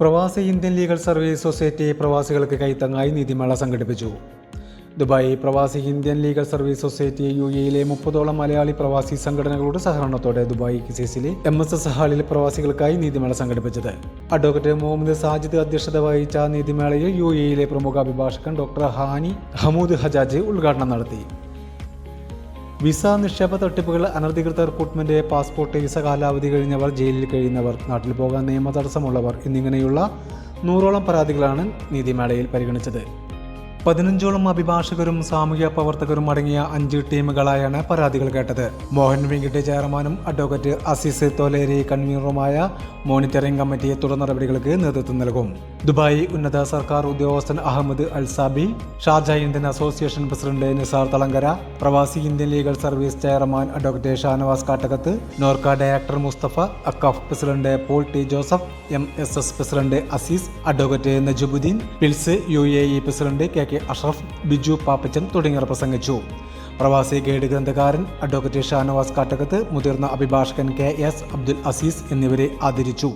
പ്രവാസി Indian legal service society പ്രവാസികൾക്ക് കൈത്താങ്ങായി നീതിമേള സംഘടിപ്പിച്ചു. ദുബായ് പ്രവാസി ഇന്ത്യൻ ലീഗൽ സർവീസ് സൊസൈറ്റി UAE-യിലെ 30ഓളം മലയാളി പ്രവാസി സംഘടനകളുടെ സഹകരണത്തോടെ ദുബായ് കിസീസിലെ MSS ഹാളിൽ പ്രവാസികൾക്കായി നീതിമേള സംഘടിപ്പിച്ചത്. അഡ്വക്കേറ്റ് മുഹമ്മദ് സാജിദ് അധ്യക്ഷത വഹിച്ച നീതിമേളയിൽ UAE-യിലെ പ്രമുഖ അഭിഭാഷകൻ ഡോക്ടർ ഹാനി ഹമൂദ് ഹജാജ് ഉദ്ഘാടനം നടത്തി. വിസ നിക്ഷേപ തട്ടിപ്പുകൾ, അനധികൃത റിക്രൂട്ട്മെന്റ്, പാസ്പോർട്ട്, വിസ കാലാവധി കഴിഞ്ഞവർ, ജയിലിൽ കഴിയുന്നവർ, നാട്ടിൽ പോകാൻ നിയമ തടസ്സമുള്ളവർ എന്നിങ്ങനെയുള്ള 100ഓളം പരാതികളാണ് നീതിമേളയിൽ പരിഗണിച്ചത്. 15ഓളം അഭിഭാഷകരും സാമൂഹ്യ പ്രവർത്തകരും അടങ്ങിയ 5 ടീമുകളായാണ് പരാതികൾ കേട്ടത്. മോഹൻ വെങ്കിട്ട് ചെയർമാനും അഡ്വക്കേറ്റ് അസീസ് തോലേരി കൺവീനറുമായ മോണിറ്ററിംഗ് കമ്മിറ്റി തുടർ നടപടികൾക്ക് നേതൃത്വം നൽകും. ദുബായ് ഉന്നത സർക്കാർ ഉദ്യോഗസ്ഥൻ Ahmed Alsabi, Sharjah Indian association president Nisar Thalangara, പ്രവാസി Indian legal service chairman advocate Shanavas Kattakath, Norka director Musthafa, AKCAF president Paul T Joseph, MSS president Azeez, advocate Najubuddin, PILS UAE president KK Ashraf, Biju Pappachan തുടങ്ങിയവർ പ്രസംഗിച്ചു. പ്രവാസി ഗൈഡ് ഗ്രന്ഥകാരൻ അഡ്വക്കേറ്റ് ഷാനവാസ് കാട്ടകത്ത്, മുതിർന്ന അഭിഭാഷകൻ KS അബ്ദുൽ അസീസ് എന്നിവരെ ആദരിച്ചു.